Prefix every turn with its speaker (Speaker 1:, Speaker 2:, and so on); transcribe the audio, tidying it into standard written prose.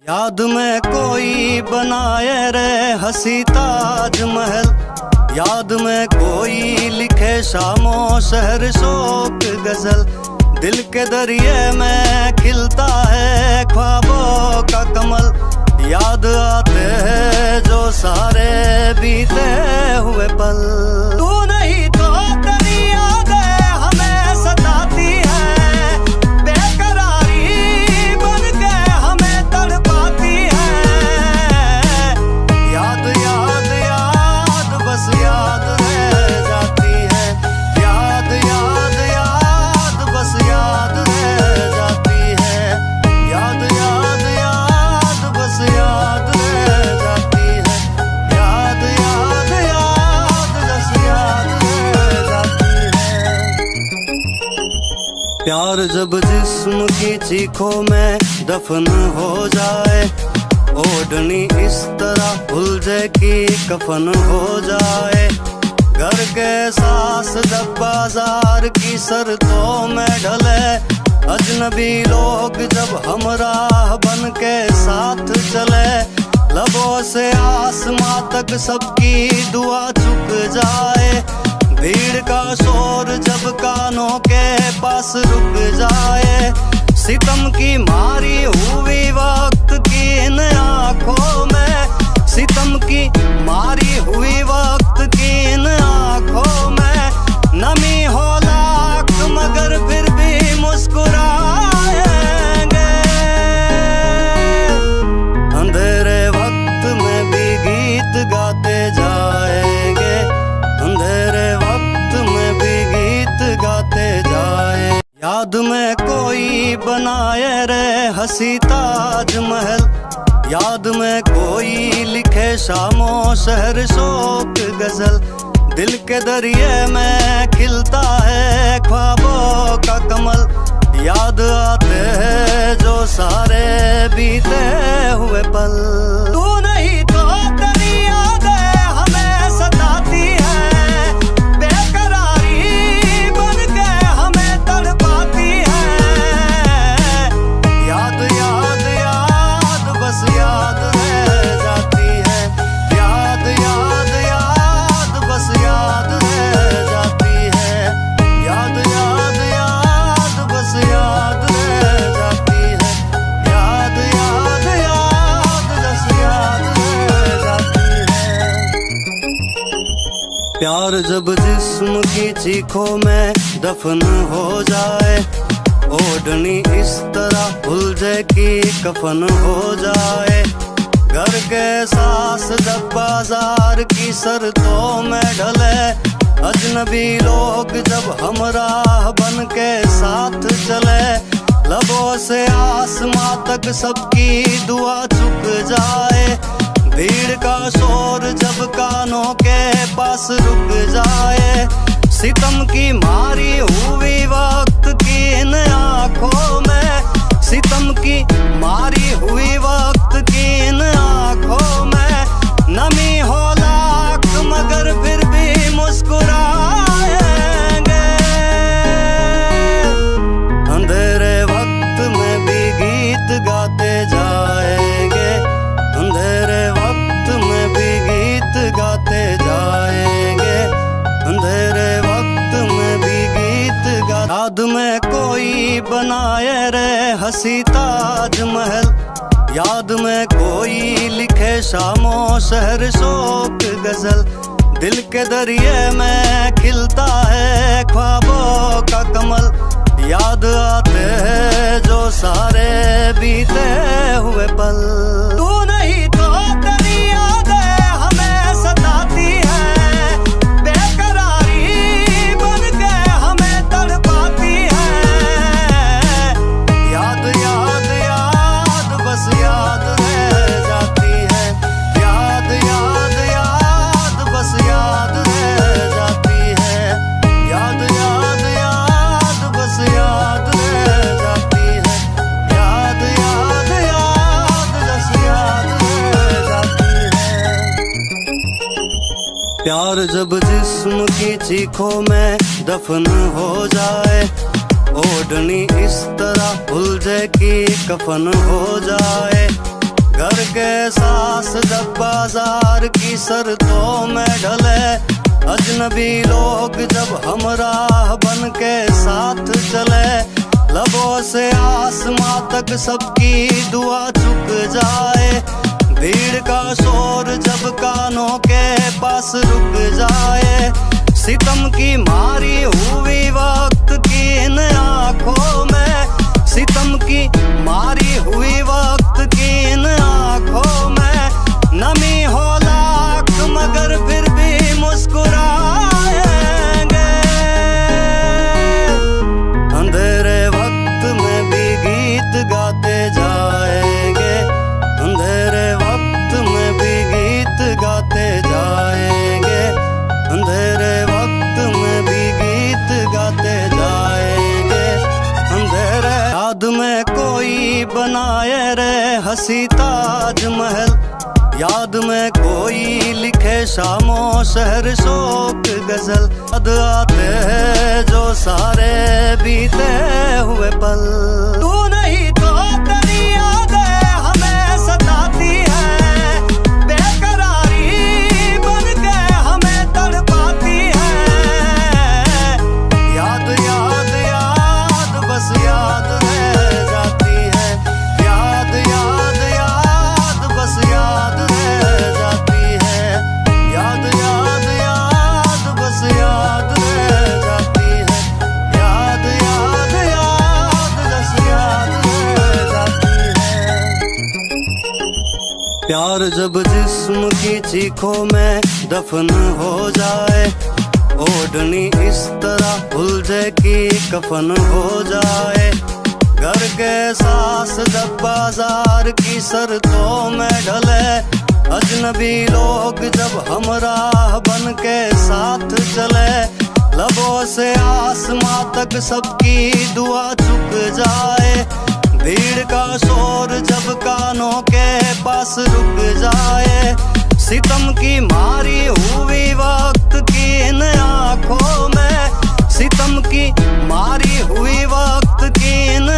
Speaker 1: याद में कोई बनाए रे हसी ताजमहल, याद में कोई लिखे शामो शहर शोक गजल। दिल के दरिए में खिलता है ख्वाबों का कमल, याद आते हैं जो सारे बीते हुए पल। तू नहीं तो तेरी यादें हमें सताती है, बेकरारी बन के हमें तड़पाती है। याद याद याद बस याद रह जाती है, याद याद याद बस याद रह जाती है, याद याद याद बस याद रह जाती है, याद याद याद बस याद रह जाती है। प्यार जब जिस्म की चीखों में दफन हो जाए, ओढ़नी इस तरह उलझे कि कफन हो जाए। घर के सास जब बाजार की शर्तों में ढले, अजनबी लोग जब हमराह बन के साथ चले। लबों से आसमां तक सबकी दुआ चुक जाए, भीड़ का शोर जब कानों के पास रुक जाए। सितम की मारी हुई वक्त की इन आँखों में, सितम की मारी हुई वक्त की इन आँखों में नमी हो लाख मगर फिर भी मुस्कुराएंगे। अंधेरे वक्त में भी गीत गाते जाएंगे, अंधेरे वक्त में भी गीत गाते जाए। याद में कोई बनाए रे हसी ताजमहल, याद में कोई लिखे शामो शहर शोक गजल। दिल के दरिए में खिलता है ख्वाबों का कमल, याद आते हैं जो सारे बीते हुए पल। तू नहीं तो तेरी यादें हमें सताती है, बेकरारी बन के हमें तड़पाती है। याद याद याद बस याद रह जाती है, याद याद याद बस याद रह जाती है, याद याद याद बस याद रह जाती है, याद याद याद बस याद रह जाती है। प्यार जब जिस्म की चीखों में दफन हो जाए, ओढ़नी इस तरह उलझे कि कफन हो जाए। घर के सास जब बाजार की शर्तों में ढले, अजनबी लोग जब हमराह बन के साथ चले। लबों से आसमां तक सबकी दुआ चुक जाए, भीड़ का शोर जब कानों के पास रुक जाए। सितम की मारी हुई वक्त की इन आँखों में, सितम की मारी हुई वक्त की इन आँखों में नमी हो लाख मगर फिर भी मुस्कुराएंगे। अंधेरे वक्त में भी गीत गाते जाएंगे, अंधेरे वक्त में भी गीत गाते जाएंगे, अंधेरे वक्त में भी गीत गा। याद में कोई बनाए रे हसी ताजमहल, याद में कोई लिखे शामो शहर शोक गजल। दिल के दरिए में खिलता है ख्वाबों का कमल, याद आते हैं जो सारे बीते हुए पल। तू नहीं तो तेरी यादें हमें सताती है, बेकरारी बन के हमें तड़पाती है। याद याद याद बस याद रह जाती है, याद याद याद बस याद रह जाती है, याद याद याद बस याद रह जाती है, याद याद याद बस याद रह जाती है। प्यार जब जिस्म की चीखों में दफन हो जाए, ओढ़नी इस तरह उलझे कि कफन हो जाए। सांस जब बाजार की शर्तों में ढले, अजनबी लोग जब हमराह बन के साथ चले, लबों से आसमां तक सबकी दुआ चुक जाए, भीड़ का शोर जब कानों के पास रुक जाए, सितम की मारी हुई वक्त की इन आंखों में, सितम की मारी हुई वक्त की इन आंखों में, नमी हो लाख मगर फिर भी मुस्कुराएंगे, अंधेरे वक्त में भी गीत गाते जाएंगे, अंधेरे वक्त में भी गीत गाते जाएंगे, अंधेरे वक्त में भी गीत गाते जाएंगे, अंधेरे याद में कोई बनाए रे हंसी ताजमहल, याद में कोई लिखे शामों शहर शोक गजल, याद आते हैं जो सारे बीते हुए पल, तू नहीं तो तेरी यादें हमें सताती है, बेकरारी बन के हमें तड़पाती है, याद याद याद बस याद रह जाती है, याद याद याद बस याद रह जाती है, याद याद याद बस याद रह जाती है, याद याद याद बस याद रह जाती है। प्यार जब जिस्म की चीखों में दफन हो जाए, ओढ़नी इस तरह उलझे कि कफन हो जाए, घर के सांस जब बाजार की शर्तों में ढले, अजनबी लोग जब हमराह बन के साथ चले, लबों से आसमां तक सबकी दुआ चुक जाए, भीड़ का शोर जब कानों के पास रुक जाए, सितम की मारी हुई वक्त की इन आंखों में, सितम की मारी हुई वक्त की इन